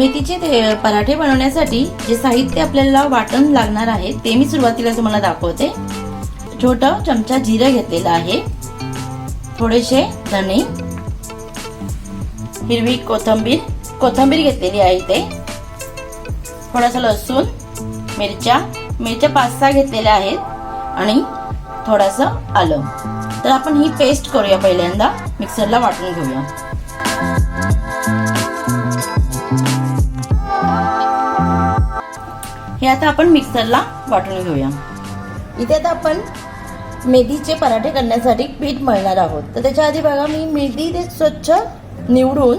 मेथीचे पराठे बनवण्यासाठी जे साहित्य आपल्याला वाटण लागणार आहे ते मी सुरुवातीला तुम्हाला दाखवते। छोटा चमचा जिरे घेतलेला आहे, थोडेसे धणे, हिरवी कोथिंबीर घेतलेली आहे इथे, थोडासा लसूण, मिरच्या 5-6 घेतलेल्या आहेत आणि थोडासा आलं। तर आपण ही पेस्ट करूया, पहिल्यांदा मिक्सरला वाटून घेऊया। हे आता आपण मिक्सरला वाटून घेऊया। इथे आता आपण मेथीचे पराठे करण्यासाठी पीठ मळणार आहोत। तर त्याच्या आधी बघा, मी मेथी स्वच्छ निवडून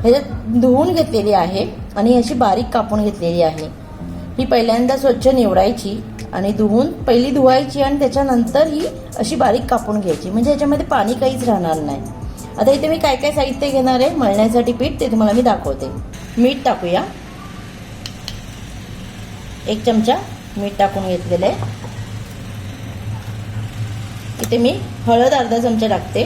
ह्याच्यात धुवून घेतलेली आहे आणि अशी बारीक कापून घेतलेली आहे। ही पहिल्यांदा स्वच्छ निवडायची आणि पहिली धुवायची आणि त्याच्यानंतर ही अशी बारीक कापून घ्यायची, म्हणजे याच्यामध्ये पाणी काहीच राहणार नाही। आता इथे मी काय काय साहित्य घेणार आहे मळण्यासाठी पीठ ते तुम्हाला मी दाखवते। मीठ टाकूया, 1 चमचा मीठ टाकून घेतलेले। इथे मी हळद अर्धा चमचा टाकते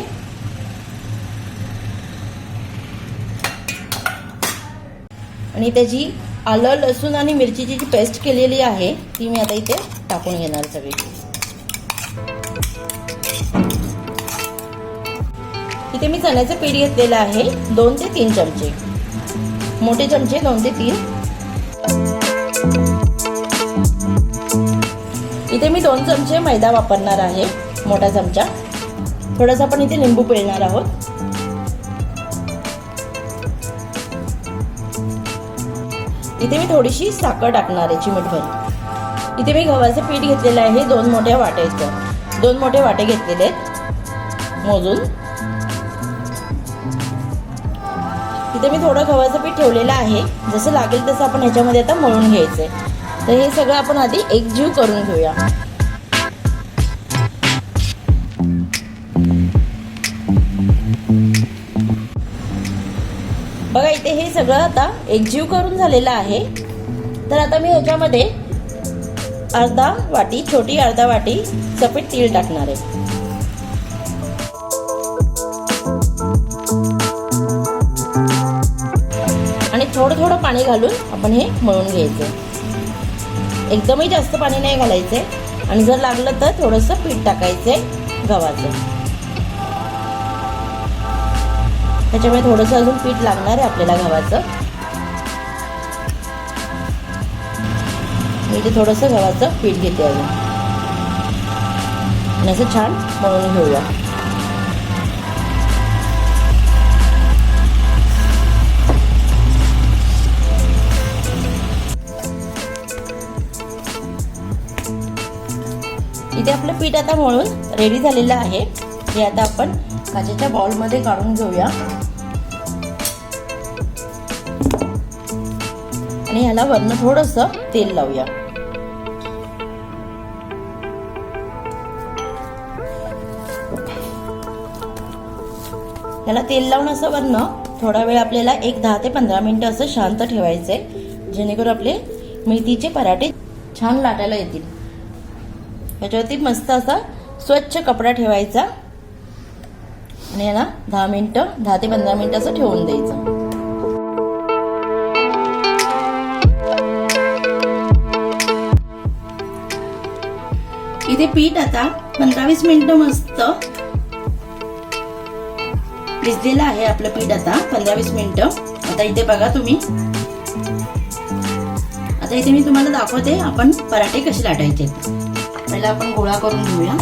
आणि त्याची आलं, लसूण आणि मिरचीची जी पेस्ट केलेली आहे ती मी आता इथे टाकून घेणार सगळी। इथे मी चण्याचे पीठ घेतलेलं आहे 2 ते 3 चमचे, मोठे चमचे 2 ते 3। इथे मी 2 चमचे मैदा वापरणार आहे, मोठा चमचा। थोडासा आपण इथे लिंबू पिळणार आहोत। इथे मी थोडीशी साखर टाकणार आहे, चिमूटभर। इथे मी गव्हाचे पीठ घेतलेलं आहे 2 मोठ्या वाट्याचं, 2 मोठे वाटे घेतलेले आहेत मोजून। इथे मी थोडं गव्हाचं पीठ ठेवलेलं आहे, जसं लागेल तसं आपण ह्याच्यामध्ये आता मळून घ्यायचंय। तर हे सगळं आपण आधी एकजीव करून घेऊया। बघा, इथे हे सगळं आता एकजीव करून झालेलं आहे। तर आता मी ह्याच्यामध्ये छोटी अर्धा वाटी सफेद तीळ टाकणार आहे आणि थोडं पाणी घालून आपण हे मळून घ्यायचं। एकदमही जास्त पाणी नाही घालायचंय आणि जर लागलं तर थोडंसं पीठ टाकायचंय गव्हाचं। त्याच्यामुळे थोडंसं अजून पीठ लागणार आहे आपल्याला गव्हाचं। मी इथे थोडंसं गव्हाचं पीठ घेते अजून आणि असं छान मळून घेऊया। इथे आपलं पीठ आता मळून रेडी झालेलं आहे। हे आता आपण काचेच्या बाउलमध्ये काढून घेऊया आणि ह्याला वरनं थोडंसं तेल लावूया। ह्याला तेल लावून असं वरनं थोडा वेळ आपल्याला 10 ते 15 मिनिटं असं शांत ठेवायचंय, जेणेकरून आपले मेथीचे पराठे छान लाटायला येतील। ह्याच्यावरती मस्त असा स्वच्छ कपडा ठेवायचा आणि याला 10 ते 15 मिनिटं असं ठेवून द्यायचं। इथे पीठ आता 15-20 मिनिटं मस्त भिजलेलं आहे आपलं पीठ आता 15-20 मिनिटं। आता इथे बघा तुम्ही, आता इथे मी तुम्हाला दाखवते आपण पराठे कसे लाटायचे। पहिला आपण गोळा करून घेऊया।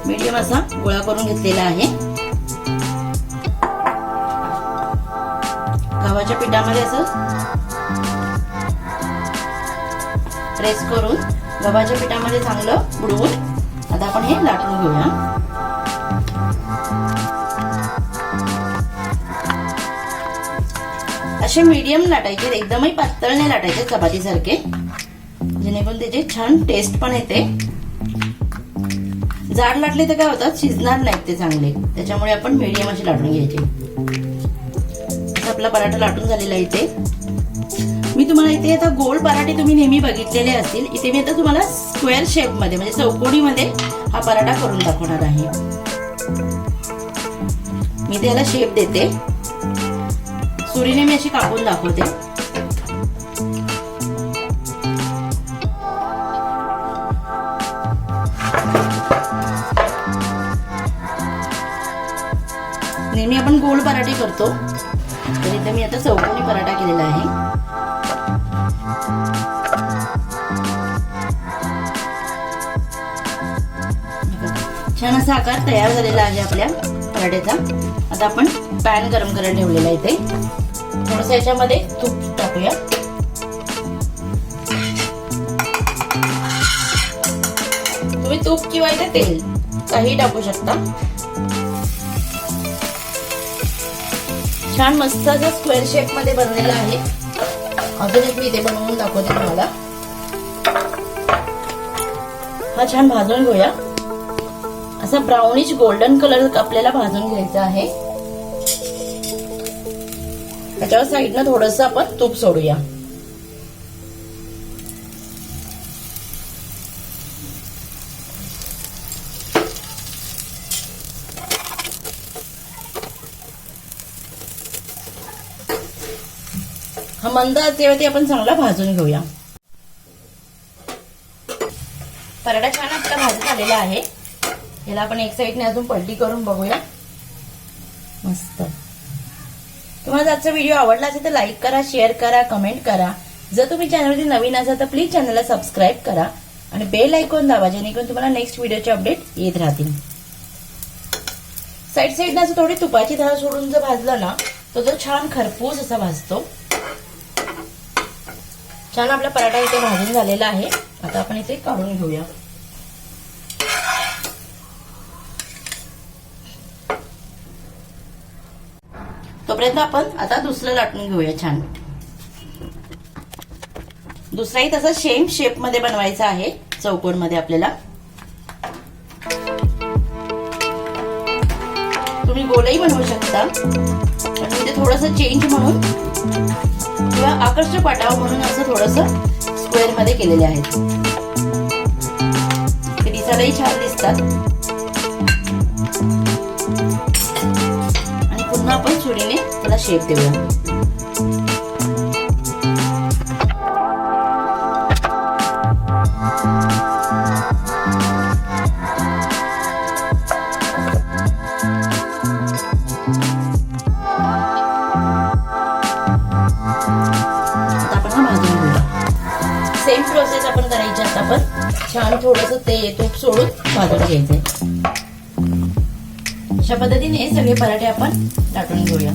मीडियम असा गोळा करून घेतलेला आहे। गव्हाच्या पिठामध्ये असं प्रेस करून गव्हाच्या पिठामध्ये चांगलं बुडवून आता आपण हे लाटून घेऊया। असे मीडियम लाटायचे, एकदमही पातळ नाही लाटायचे चपातीसारखे, जेणेकरून त्याची छान टेस्ट पण येते। जाड लाटले तर काय होतात, शिजणार नाहीत ते चांगले, त्याच्यामुळे आपण मीडियम असे लाटून घ्यायचे। आपला पराठा लाटून झालेला आहे इथे। मी तुम्हाला इथे आता गोल पराठे तुम्ही नेहमी बघितलेले असतील, इथे मी आता तुम्हाला स्क्वेअर शेप मध्ये म्हणजे चौकोनी मध्ये हा पराठा करून दाखवणार आहे। मी त्याला शेप देते. सुरीने मी अशी कापून दाखवते. नेहमी आपण गोल पराठे करतो, तर इथे मी आता चौकोनी पराठा केलेला आहे. छान असा आकार तयार झालेला आहे आपल्या पराठ्याचा. आता आपण पॅन गरम करायला ठेवलेला आहे. इथे थोडंसं याच्यामध्ये तूप टाकूया. तुम्ही तूप किंवा इथे तेल काही टाकू शकता. छान मस्त असा स्क्वेअर शेप मध्ये बनवलेला आहे. अजून एक मी इथे बनवून दाखवते तुम्हाला. हा छान भाजून घेऊया. असा ब्राउनिश गोल्डन कलर आपल्याला भाजून घ्यायचा आहे. त्याच्यावर साईडनं थोडंसं आपण तूप सोडूया. हा मंद आचेवरती आपण चांगला भाजून घेऊया. पराठा छान आपला भाजून आलेला आहे. याला आपण एक साईडने अजून पलटी करून बघूया. मस्त. तुम्हाला आजचा व्हिडिओ आवडला असेल तर लाईक करा, शेअर करा, कमेंट करा. जर तुम्ही चॅनलवरती नवीन असाल तर प्लीज चॅनलला सबस्क्राईब करा आणि बेल आयकॉन दाबा, जेणेकरून तुम्हाला नेक्स्ट व्हिडिओचे अपडेट येत राहतील. साईड साईडने असं थोडी तुपाची धार सोडून जर भाजला ना तो जर छान खरपूस असा भाजतो. छान आपला पराठा इथे भाजून झालेला आहे. आता आपण इथे काढून घेऊया. तोपर्यंत आपण आता दुसरं लाटून घेऊया. छान दुसराही तसा सेम शेप मध्ये बनवायचा आहे. चौकोन मध्ये आपल्याला. तुम्ही गोलही बनवू शकता, पण इथे थोडंसं चेंज म्हणून किंवा आकर्षक वाटावं म्हणून असं थोडंसं स्क्वेअर मध्ये केलेले आहेत. ते दिसायलाही छान दिसतात. आणि पुन्हा आपण सुरीने त्याला शेप देऊया. सेम प्रोसेस आपण करायची. आता आपण छान थोडंसं ते तूप सोडून भाजून घ्यायचंय. अशा पद्धतीने सगळे पराठे आपण लाटून घेऊया.